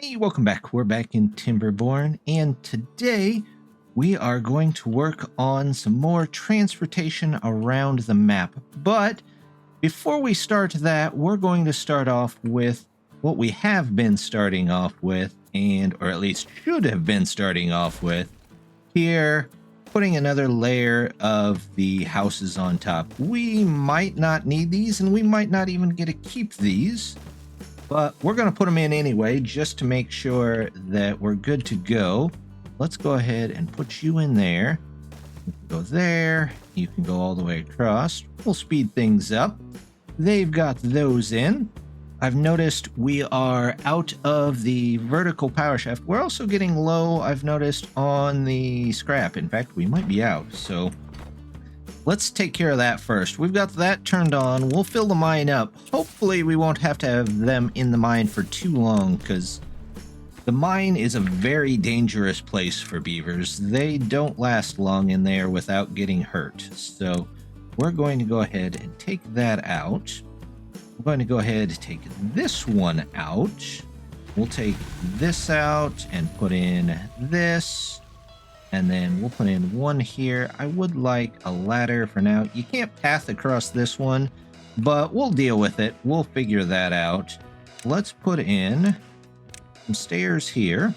Hey, welcome back. We're back in Timberborn, and today we are going to work on some more transportation around the map. But before we start that, we're going to start off with what we have been starting off with, or at least should have been starting off with, here, putting another layer of the houses on top. We might not need these, and we might not even get to keep these. But we're going to put them in anyway, just to make sure that we're good to go. Let's go ahead and put you in there. You can go there. You can go all the way across. We'll speed things up. They've got those in. I've noticed we are out of the vertical power shaft. We're also getting low, I've noticed, on the scrap. In fact, we might be out. So let's take care of that first. We've got that turned on. We'll fill the mine up. Hopefully we won't have to have them in the mine for too long, because the mine is a very dangerous place for beavers. They don't last long in there without getting hurt. So we're going to go ahead and take that out. We're going to go ahead and take this one out. We'll take this out and put in this. And then we'll put in one here. I would like a ladder for now. You can't path across this one, but we'll deal with it. We'll figure that out. Let's put in some stairs here.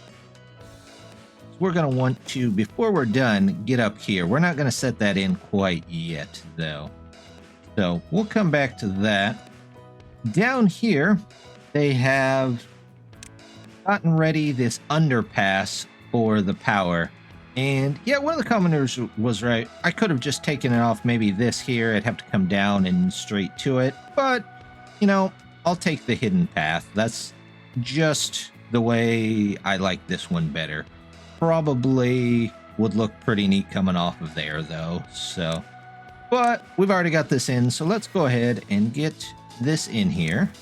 We're going to want to, before we're done, get up here. We're not going to set that in quite yet, though. So we'll come back to that. Down here, they have gotten ready this underpass for the power. And yeah, one of the commenters was right. I could have just taken it off maybe this here. I'd have to come down and straight to it. But, you know, I'll take the hidden path. That's just the way I like this one better. Probably would look pretty neat coming off of there, though. So, but we've already got this in. So let's go ahead and get this in here.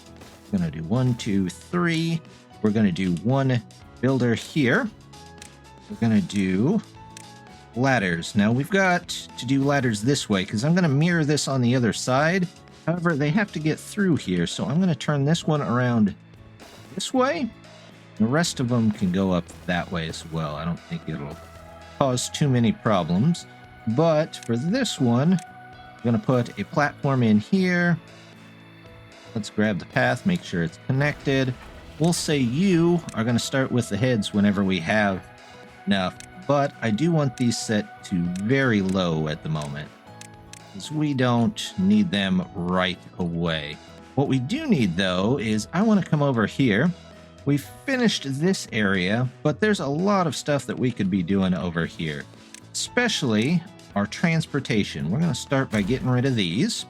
We're going to do 1, 2, 3. We're going to do one builder here. We're going to do ladders. Now, we've got to do ladders this way, because I'm going to mirror this on the other side. However, they have to get through here, so I'm going to turn this one around this way. The rest of them can go up that way as well. I don't think it'll cause too many problems. But for this one, I'm going to put a platform in here. Let's grab the path, make sure it's connected. We'll say you are going to start with the heads whenever we have enough, but I do want these set to very low at the moment, because we don't need them right away. What we do need, though, is I want to come over here. We've finished this area, but there's a lot of stuff that we could be doing over here, especially our transportation. We're going to start by getting rid of these.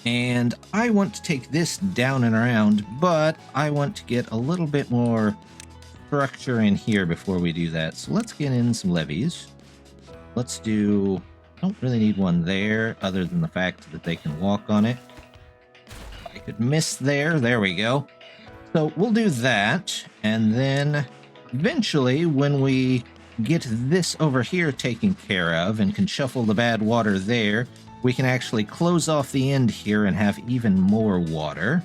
And I want to take this down and around, but I want to get a little bit more structure in here before we do that. So let's get in some levees. Let's do, don't really need one there other than the fact that they can walk on it. I could miss there we go. So we'll do that, and then eventually when we get this over here taken care of and can shuffle the bad water there, we can actually close off the end here and have even more water.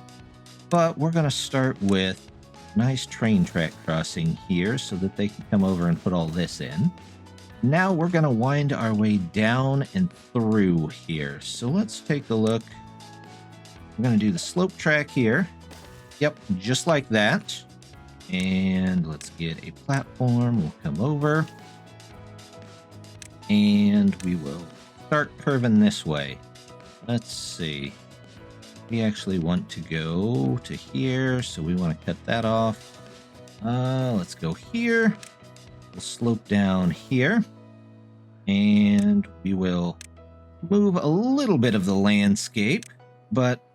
But we're going to start with nice train track crossing here so that they can come over and put all this in. Now we're going to wind our way down and through here. So let's take a look. We're going to do the slope track here. Yep, just like that. And let's get a platform. We'll come over. And we will start curving this way. Let's see. We actually want to go to here, so we want to cut that off. Let's go here. We'll slope down here. And we will move a little bit of the landscape, but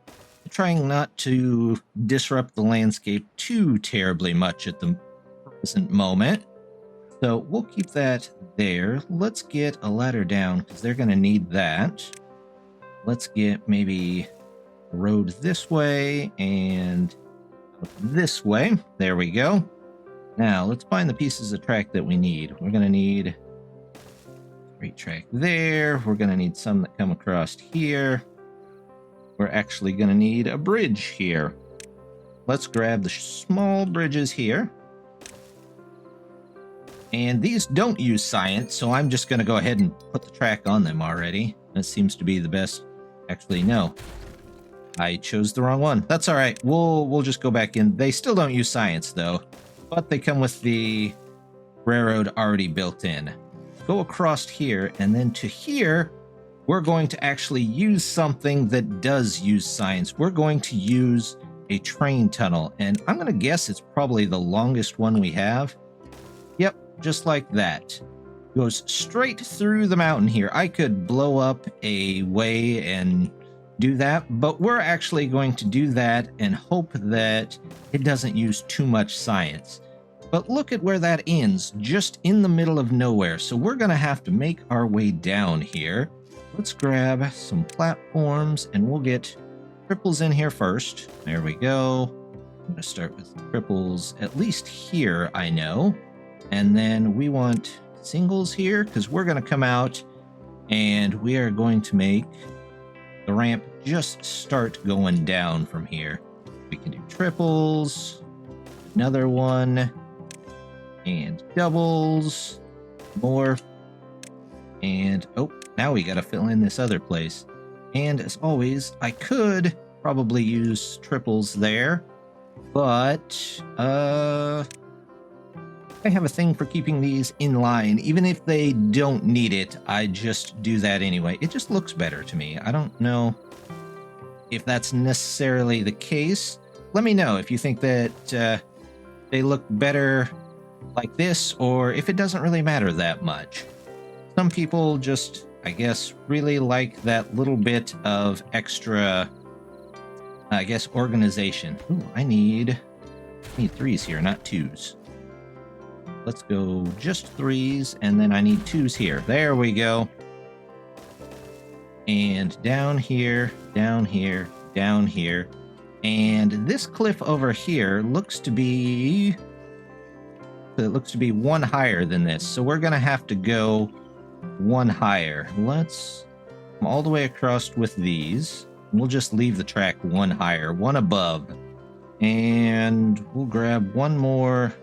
trying not to disrupt the landscape too terribly much at the present moment. So we'll keep that there. Let's get a ladder down, because they're going to need that. Let's get maybe a road this way and this way. There we go. Now let's find the pieces of track that we need. We're going to need straight track there. We're going to need some that come across here. We're actually going to need a bridge here. let's grab the small bridges here. And these don't use science, so I'm just going to go ahead and put the track on them already. That seems to be the best. Actually, no. I chose the wrong one. That's all right. We'll just go back in. They still don't use science, though. But they come with the railroad already built in. Go across here, and then to here, we're going to actually use something that does use science. We're going to use a train tunnel, and I'm going to guess it's probably the longest one we have. Yep, just like that. Goes straight through the mountain here. I could blow up a way and do that, but we're actually going to do that and hope that it doesn't use too much science. But look at where that ends, just in the middle of nowhere. So we're going to have to make our way down here. Let's grab some platforms and we'll get triples in here first. There we go. I'm going to start with triples at least here, I know. And then we want singles here because we're going to come out and we are going to make the ramp just start going down from here. We can do triples, another one, and doubles, more, and oh, now we gotta fill in this other place. And as always, I could probably use triples there, but I have a thing for keeping these in line. Even if they don't need it, I just do that anyway. It just looks better to me. I don't know if that's necessarily the case. Let me know if you think that they look better like this, or if it doesn't really matter that much. Some people just, I guess, really like that little bit of extra, I guess, organization. Ooh, I need threes here, not twos. Let's go just threes, and then I need twos here. There we go. And down here, down here, down here. And this cliff over here looks to be... it looks to be one higher than this. So we're going to have to go one higher. Let's come all the way across with these. We'll just leave the track one higher, one above. And we'll grab one more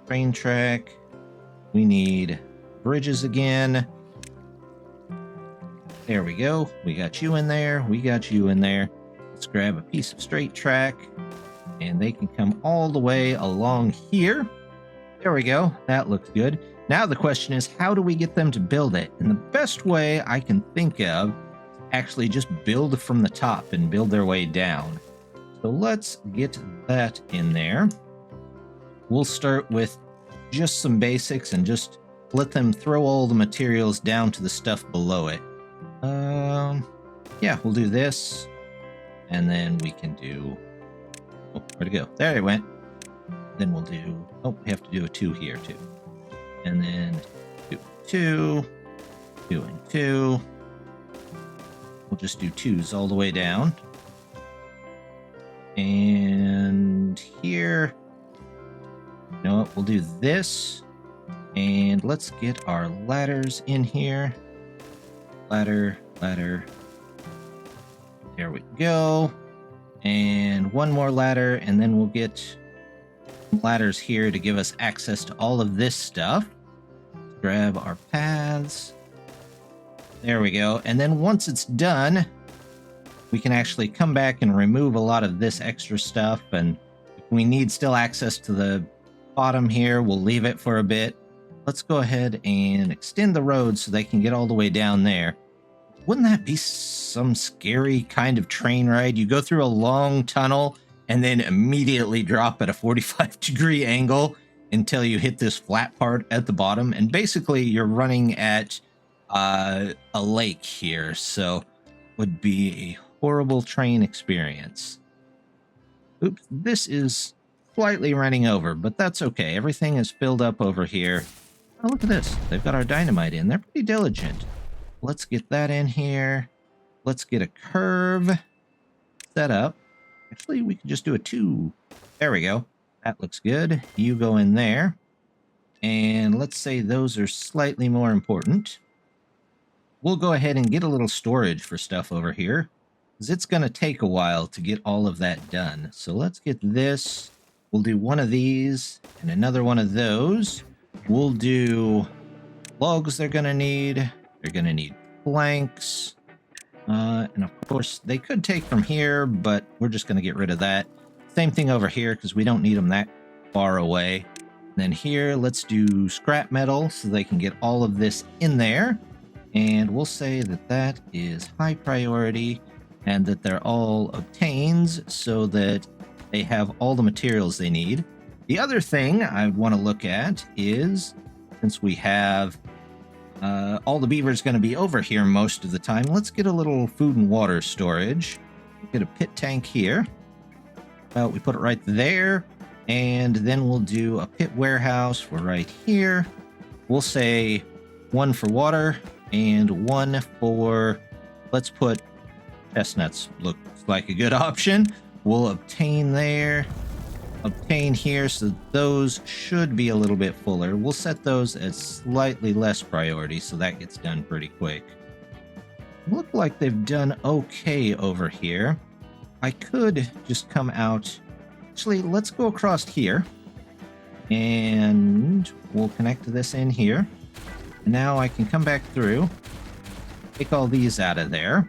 train track. We need bridges again. There we go. We got you in there. We got you in there. Let's grab a piece of straight track. And they can come all the way along here. There we go. That looks good. Now the question is, how do we get them to build it? And the best way I can think of is actually just build from the top and build their way down. So let's get that in there. We'll start with just some basics and just let them throw all the materials down to the stuff below it. Yeah, we'll do this. And then we can do... oh, where'd it go? There it went. Then we'll do... oh, we have to do a 2 here, too. And then 2, 2, 2, and 2. We'll just do 2s all the way down. And here... you know what? We'll do this. And let's get our ladders in here. Ladder, ladder. There we go. And one more ladder, and then we'll get ladders here to give us access to all of this stuff. Grab our paths. There we go. And then once it's done, we can actually come back and remove a lot of this extra stuff. And if we need still access to the bottom here, we'll leave it for a bit. Let's go ahead and extend the road so they can get all the way down there. Wouldn't that be some scary kind of train ride? You go through a long tunnel and then immediately drop at a 45-degree angle until you hit this flat part at the bottom. And basically you're running at a lake here, so would be a horrible train experience. Oops, this is slightly running over, but that's okay. Everything is filled up over here. Oh, look at this. They've got our dynamite in. They're pretty diligent. Let's get that in here. Let's get a curve set up. Actually, we can just do a 2. There we go. That looks good. You go in there. And let's say those are slightly more important. We'll go ahead and get a little storage for stuff over here. because it's going to take a while to get all of that done. So let's get this. We'll do one of these and another one of those. We'll do logs they're going to need. They're going to need planks. And of course, they could take from here, but we're just going to get rid of that. Same thing over here, because we don't need them that far away. And then here, let's do scrap metal so they can get all of this in there. And we'll say that that is high priority and that they're all obtains so that they have all the materials they need. The other thing I would want to look at is, since we have all the beavers going to be over here most of the time, let's get a little food and water storage. Get a pit tank here. Well, we put it right there, and then we'll do a pit warehouse for right here. We'll say one for water and one for, let's put chestnuts. Looks like a good option. We'll obtain there, obtain here, so those should be a little bit fuller. We'll set those as slightly less priority, so that gets done pretty quick. Look like they've done okay over here. I could just come out. Actually, let's go across here, and we'll connect this in here. And now I can come back through, take all these out of there.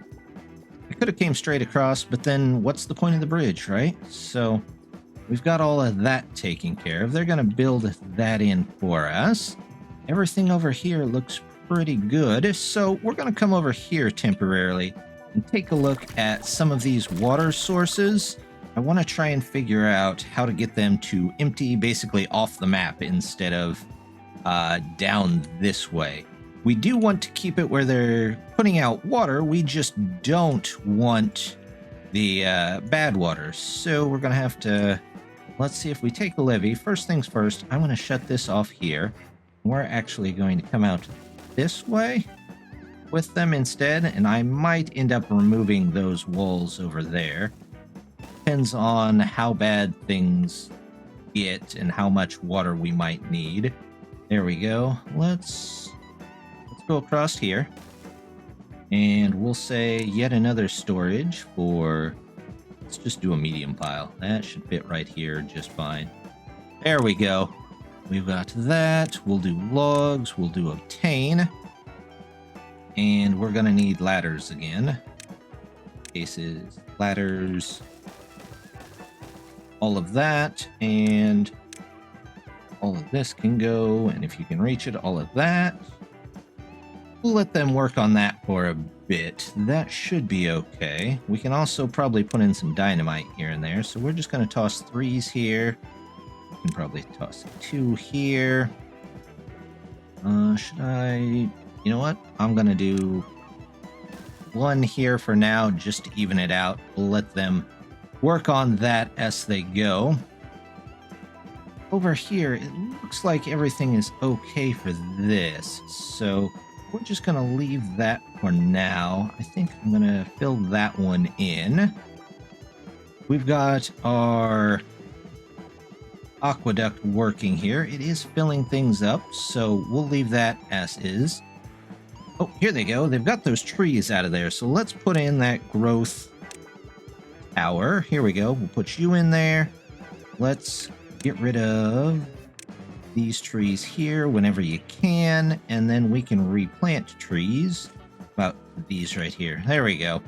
I could have came straight across, but then what's the point of the bridge, right? So we've got all of that taken care of. They're going to build that in for us. Everything over here looks pretty good. So we're going to come over here temporarily and take a look at some of these water sources. I want to try and figure out how to get them to empty basically off the map instead of down this way. We do want to keep it where they're putting out water. We just don't want the bad water. So we're going to have to, let's see if we take a levee. First things first, I'm going to shut this off here. We're actually going to come out this way with them instead. And I might end up removing those walls over there. Depends on how bad things get and how much water we might need. There we go. Let's go across here, and we'll say yet another storage for, let's just do a medium pile. That should fit right here just fine. There we go. We've got that. We'll do logs. We'll do obtain. And we're going to need ladders again. Cases, ladders, all of that, and all of this can go, and if you can reach it, all of that. We'll let them work on that for a bit. That should be okay. We can also probably put in some dynamite here and there. So we're just going to toss 3s here. We can probably toss 2 here. Should I? You know what? I'm going to do 1 here for now just to even it out. We'll let them work on that as they go. Over here, it looks like everything is okay for this. So we're just going to leave that for now. I think I'm going to fill that one in. We've got our aqueduct working here. It is filling things up, so we'll leave that as is. Oh, here they go. They've got those trees out of there, so let's put in that growth tower. Here we go. We'll put you in there. Let's get rid of these trees here whenever you can, and then we can replant trees. About these right here. There we go.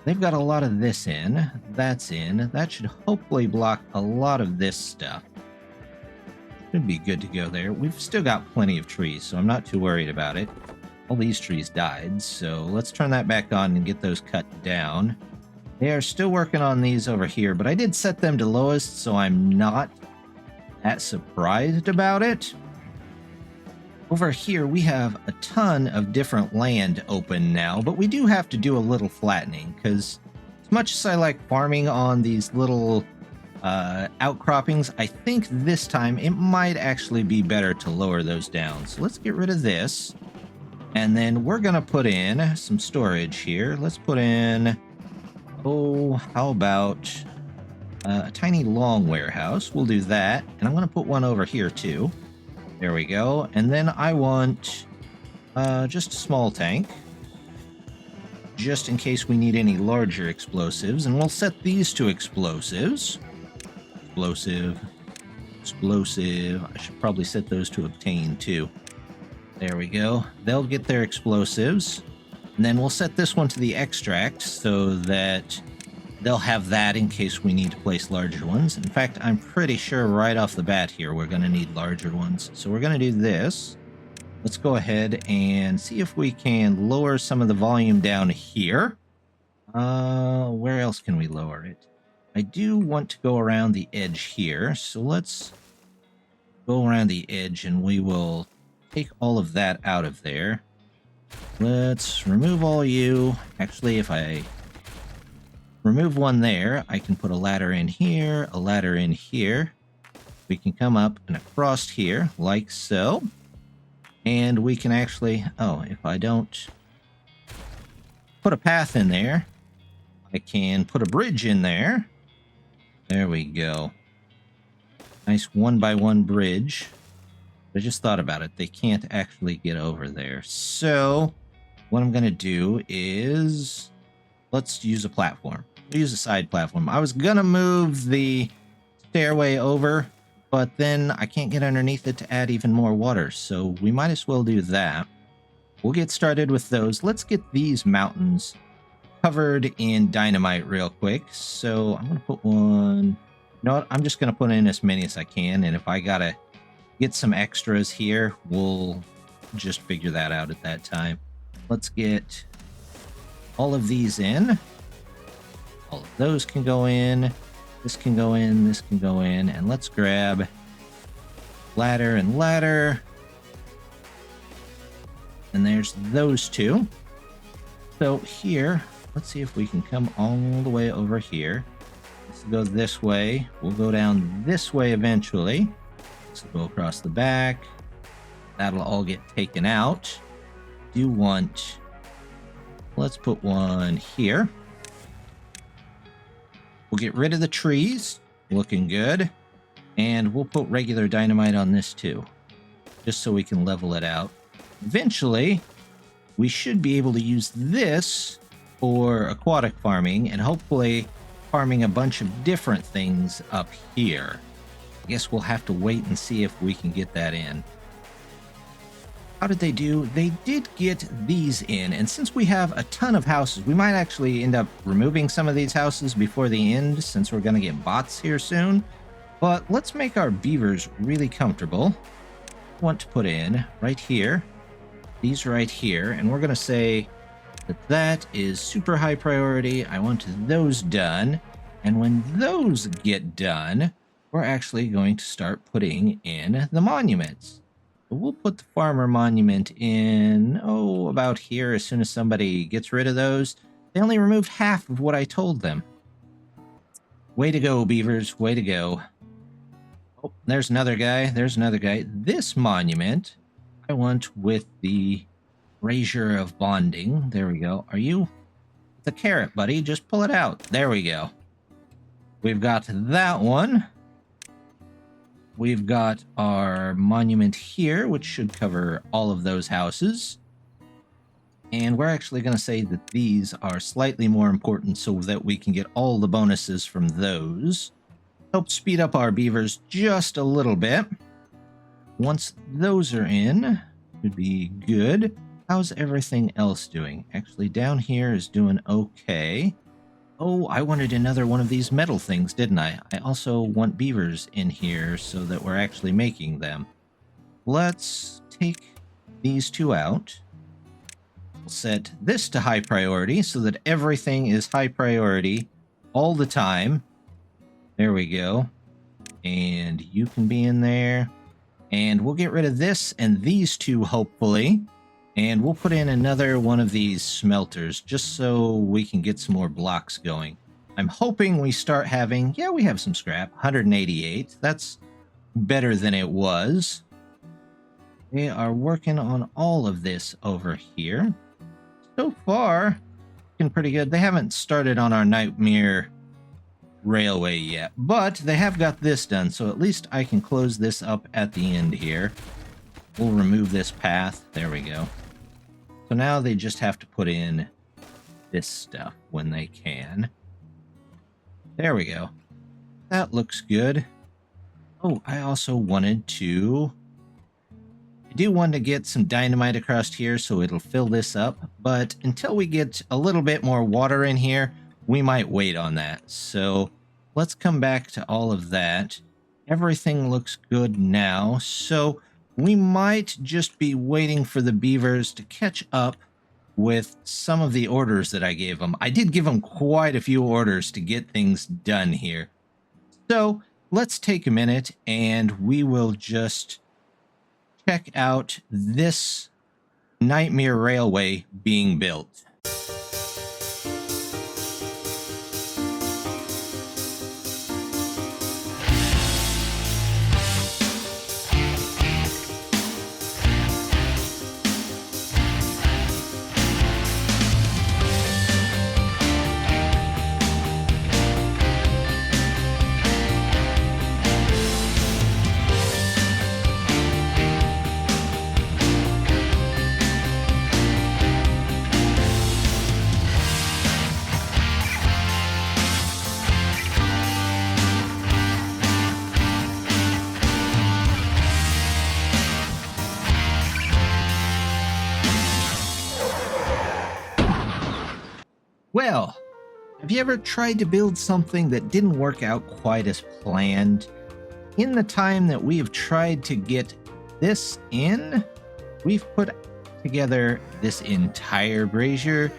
They've got a lot of this in. That's in. That should hopefully block a lot of this stuff. Should be good to go there. We've still got plenty of trees, so I'm not too worried about it. All these trees died, so let's turn that back on and get those cut down. They are still working on these over here, but I did set them to lowest, so I'm not that surprised about it. Over here, we have a ton of different land open now, but we do have to do a little flattening, because as much as I like farming on these little outcroppings, I think this time it might actually be better to lower those down. So let's get rid of this, and then we're going to put in some storage here. Let's put in, oh, how about a tiny long warehouse? We'll do that, and I'm going to put one over here too. There we go. And then I want just a small tank. just in case we need any larger explosives. And we'll set these to explosives. Explosive. Explosive. I should probably set those to obtain too. There we go. They'll get their explosives. And then we'll set this one to the extract so that they'll have that in case we need to place larger ones. In fact, I'm pretty sure right off the bat here we're going to need larger ones. So we're going to do this. Let's go ahead and see if we can lower some of the volume down here. Where else can we lower it? I do want to go around the edge here. So let's go around the edge and we will take all of that out of there. Let's remove all you. Actually, if I remove one there, I can put a ladder in here, a ladder in here. We can come up and across here, like so. And we can actually, if I don't put a path in there, I can put a bridge in there. There we go. Nice 1x1 bridge. I just thought about it. They can't actually get over there. So what I'm going to do is let's use a platform. We'll use a side platform. I was going to move the stairway over, but then I can't get underneath it to add even more water. So we might as well do that. We'll get started with those. Let's get these mountains covered in dynamite real quick. So I'm going to put one. You know what? I'm just going to put in as many as I can. And if I got to get some extras here, we'll just figure that out at that time. Let's get all of these in. All of those can go in. This can go in. This can go in. And let's grab ladder and ladder. And there's those two. So here, let's see if we can come all the way over here. Let's go this way. We'll go down this way eventually. So go across the back. That'll all get taken out. Do want, let's put one here. We'll get rid of the trees. Looking good. And we'll put regular dynamite on this too, just so we can level it out. Eventually, we should be able to use this for aquatic farming and hopefully farming a bunch of different things up here. I guess we'll have to wait and see if we can get that in. How did they do? They did get these in, and since we have a ton of houses, we might actually end up removing some of these houses before the end, since we're going to get bots here soon. But let's make our beavers really comfortable. I want to put in right here, these right here, and we're going to say that that is super high priority. I want those done, and when those get done, we're actually going to start putting in the monuments. So we'll put the farmer monument in, about here as soon as somebody gets rid of those. They only removed half of what I told them. Way to go, beavers. Way to go. Oh, there's another guy. There's another guy. This monument, I want with the brazier of bonding. There we go. Are you the carrot, buddy? Just pull it out. There we go. We've got that one. We've got our monument here, which should cover all of those houses. And we're actually going to say that these are slightly more important so that we can get all the bonuses from those. Help speed up our beavers just a little bit. Once those are in, should be good. How's everything else doing? Actually, down here is doing okay. Oh, I wanted another one of these metal things, didn't I? I also want beavers in here so that we're actually making them. Let's take these two out. We'll set this to high priority so that everything is high priority all the time. There we go. And you can be in there. And we'll get rid of this and these two, hopefully. And we'll put in another one of these smelters just so we can get some more blocks going. I'm hoping we start having, yeah, we have some scrap, 188. That's better than it was. They are working on all of this over here. So far, looking pretty good. They haven't started on our Nightmare Railway yet, but they have got this done, so at least I can close this up at the end here. We'll remove this path. There we go. So now they just have to put in this stuff when they can. There we go. That looks good. Oh, I also wanted to... I do want to get some dynamite across here so it'll fill this up, but until we get a little bit more water in here, we might wait on that. So let's come back to all of that. Everything looks good now, so we might just be waiting for the beavers to catch up with some of the orders that I gave them. I did give them quite a few orders to get things done here. So let's take a minute and we will just check out this nightmare railway being built. Well, have you ever tried to build something that didn't work out quite as planned? In the time that we have tried to get this in, we've put together this entire brazier,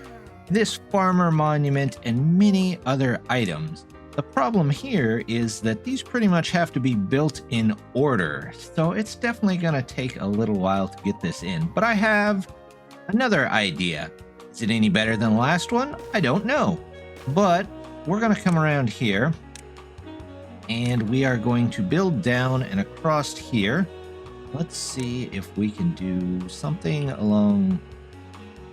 this farmer monument, and many other items. The problem here is that these pretty much have to be built in order, so it's definitely going to take a little while to get this in. But I have another idea. Is it any better than the last one? I don't know. But we're going to come around here and we are going to build down and across here. Let's see if we can do something along...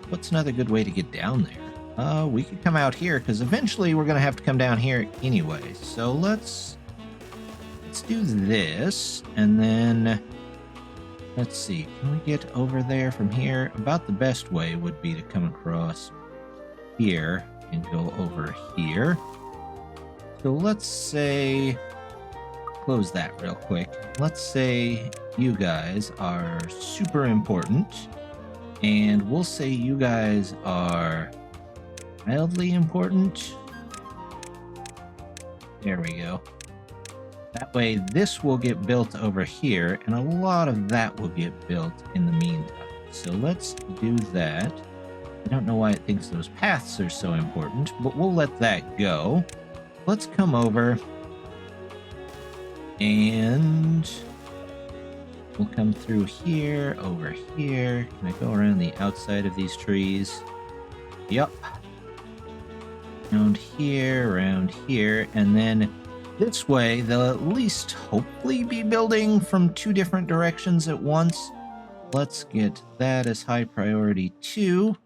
What's another good way to get down there? We could come out here because eventually we're going to have to come down here anyway. So let's do this and then... Let's see, can we get over there from here? About the best way would be to come across here and go over here. So let's say, close that real quick. Let's say you guys are super important, and we'll say you guys are mildly important. There we go. That way, this will get built over here, and a lot of that will get built in the meantime. So let's do that. I don't know why it thinks those paths are so important, but we'll let that go. Let's come over, and we'll come through here, over here. Can I go around the outside of these trees? Yup. Around here, and then this way, they'll at least hopefully be building from two different directions at once. Let's get that as high priority too.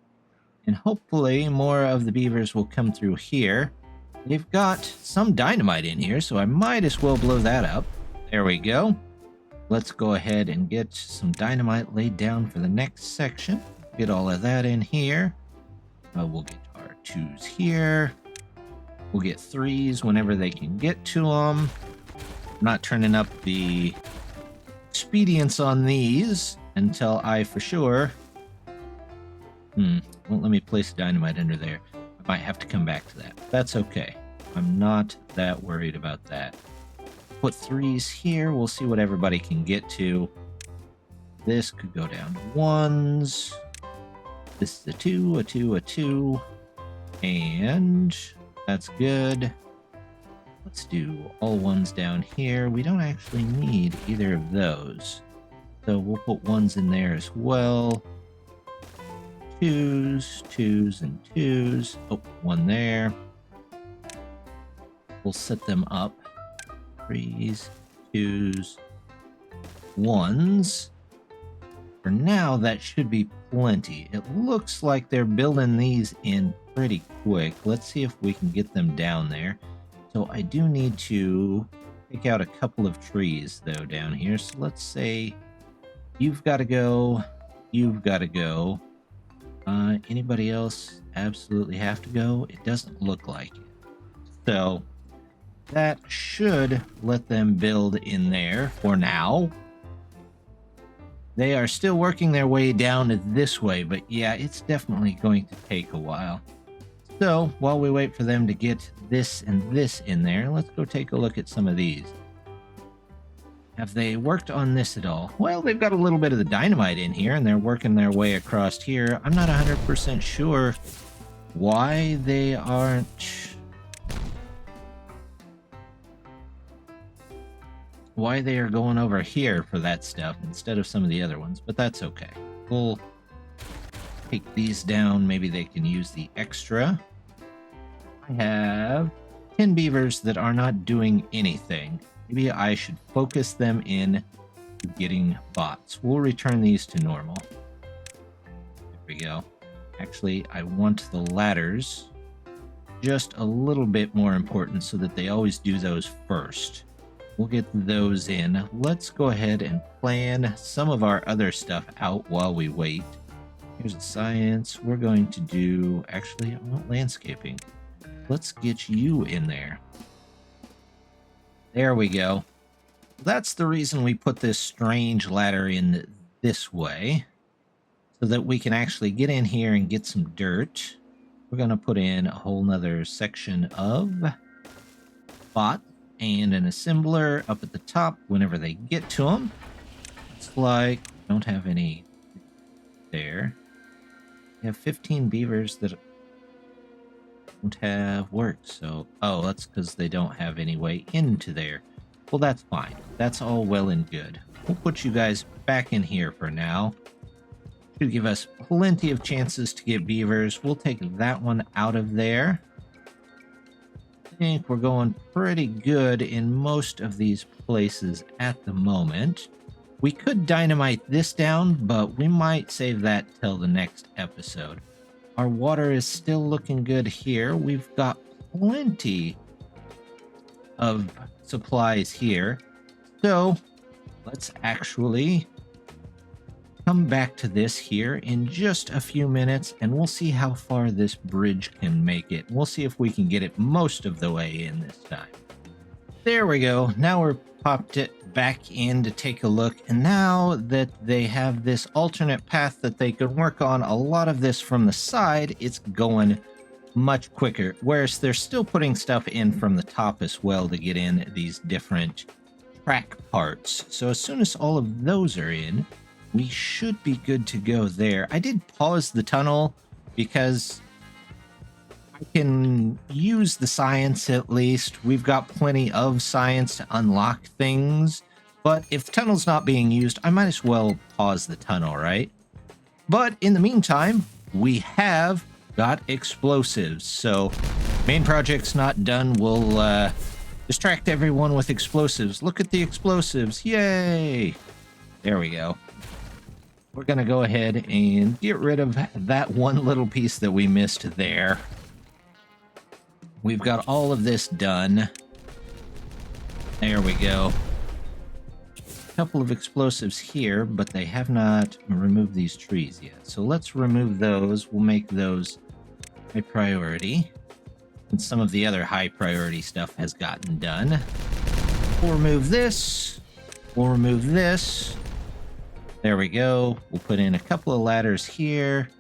And hopefully more of the beavers will come through here. They've got some dynamite in here, so I might as well blow that up. There we go. Let's go ahead and get some dynamite laid down for the next section. Get all of that in here. We'll get our 2s here. We'll get 3s whenever they can get to them. I'm not turning up the expedience on these until I for sure... Won't let me place dynamite under there. I might have to come back to that. That's okay. I'm not that worried about that. Put 3s here. We'll see what everybody can get to. This could go down to 1s. This is a 2, a 2, a 2. And... that's good. Let's do all 1s down here. We don't actually need either of those. So we'll put 1s in there as well. 2s, 2s, and 2s. Oh, 1 there. We'll set them up. 3s, 2s, 1s. For now, that should be plenty. It looks like they're building these in pretty quick. Let's see if we can get them down there. So I do need to take out a couple of trees, though, down here. So let's say you've got to go, you've got to go. Anybody else absolutely have to go? It doesn't look like it. So that should let them build in there for now. They are still working their way down this way, but yeah, it's definitely going to take a while. So while we wait for them to get this and this in there, let's go take a look at some of these. Have they worked on this at all? Well, they've got a little bit of the dynamite in here, and they're working their way across here. I'm not 100% sure why they aren't... why they are going over here for that stuff instead of some of the other ones, but that's okay. We'll take these down. Maybe they can use the extra. I have 10 beavers that are not doing anything. Maybe I should focus them in getting bots. We'll return these to normal. There we go. Actually, I want the ladders just a little bit more important so that they always do those first. We'll get those in. Let's go ahead and plan some of our other stuff out while we wait. Here's a science. We're going to do... actually, I want landscaping. Let's get you in there. There we go. That's the reason we put this strange ladder in this way, so that we can actually get in here and get some dirt. We're going to put in a whole nother section of bot and an assembler up at the top whenever they get to them. It's like don't have any there. We have 15 beavers that don't have work, so oh, that's because they don't have any way into there. Well, that's fine. That's all well and good. We'll put you guys back in here for now. Should give us plenty of chances to get beavers. We'll take that one out of there. I think we're going pretty good in most of these places at the moment. We could dynamite this down, but we might save that till the next episode. Our water is still looking good here. We've got plenty of supplies here. So let's actually come back to this here in just a few minutes, and we'll see how far this bridge can make it. We'll see if we can get it most of the way in this time. There we go. Now we're popped it back in to take a look, and now that they have this alternate path that they can work on a lot of this from the side, it's going much quicker, whereas they're still putting stuff in from the top as well to get in these different track parts. So as soon as all of those are in, we should be good to go there. I did pause the tunnel because I can use the science at least. We've got plenty of science to unlock things, but if the tunnel's not being used, I might as well pause the tunnel, right? But in the meantime, we have got explosives. So main project's not done. We'll distract everyone with explosives. Look at the explosives. Yay! There we go. We're going to go ahead and get rid of that one little piece that we missed there. We've got all of this done. There we go. A couple of explosives here, but they have not removed these trees yet. So let's remove those. We'll make those high priority. And some of the other high priority stuff has gotten done. We'll remove this. We'll remove this. There we go. We'll put in a couple of ladders here,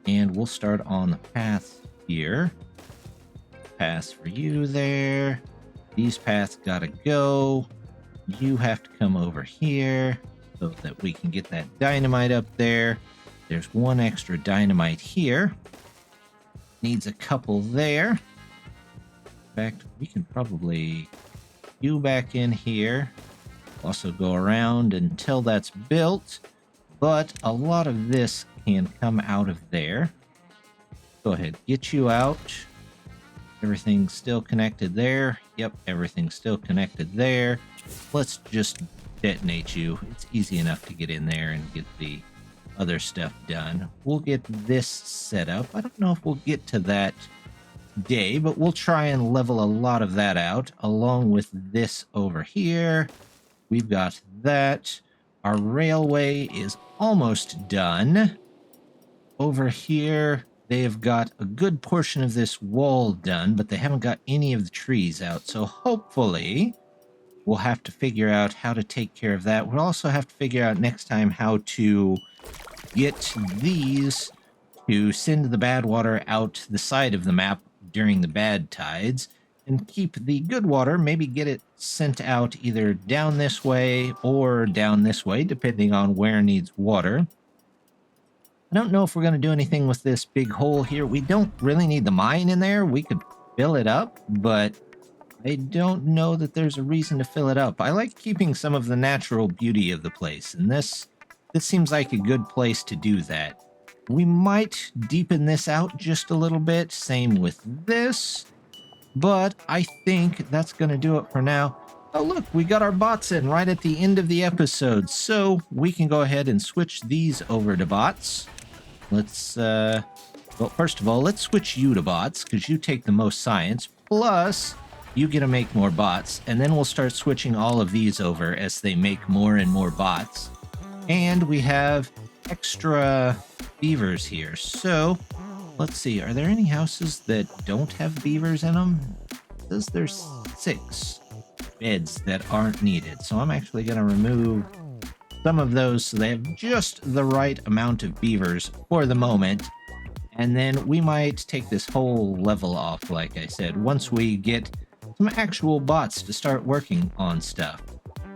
and we'll start on the path here. Pass for you there. These paths gotta go. You have to come over here so that we can get that dynamite up there. There's one extra dynamite here. Needs a couple there. In fact, we can probably you back in here. Also go around until that's built, but a lot of this can come out of there. Go ahead, get you out. Everything's still connected there. Yep, everything's still connected there. Let's just detonate you. It's easy enough to get in there and get the other stuff done. We'll get this set up. I don't know if we'll get to that day, but we'll try and level a lot of that out along with this over here. We've got that. Our railway is almost done. over here, they have got a good portion of this wall done, but they haven't got any of the trees out. So hopefully we'll have to figure out how to take care of that. We'll also have to figure out next time how to get these to send the bad water out the side of the map during the bad tides, and keep the good water, maybe get it sent out either down this way or down this way, depending on where it needs water. I don't know if we're going to do anything with this big hole here. We don't really need the mine in there. We could fill it up, but I don't know that there's a reason to fill it up. I like keeping some of the natural beauty of the place, and this seems like a good place to do that. We might deepen this out just a little bit, same with this, but I think that's going to do it for now. Oh look, we got our bots in right at the end of the episode, so we can go ahead and switch these over to bots. Let's, well, first of all, let's switch you to bots, because you take the most science, plus you get to make more bots, and then we'll start switching all of these over as they make more and more bots. And we have extra beavers here. So let's see, are there any houses that don't have beavers in them? It says there's 6 beds that aren't needed. So I'm actually going to remove some of those so they have just the right amount of beavers for the moment. And then we might take this whole level off, like I said, once we get some actual bots to start working on stuff.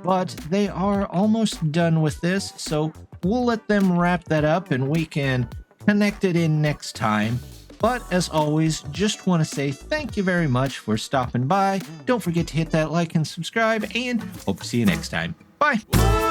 But they are almost done with this, so we'll let them wrap that up and we can connect it in next time. But as always, just want to say thank you very much for stopping by. Don't forget to hit that like and subscribe, and hope to see you next time. Bye!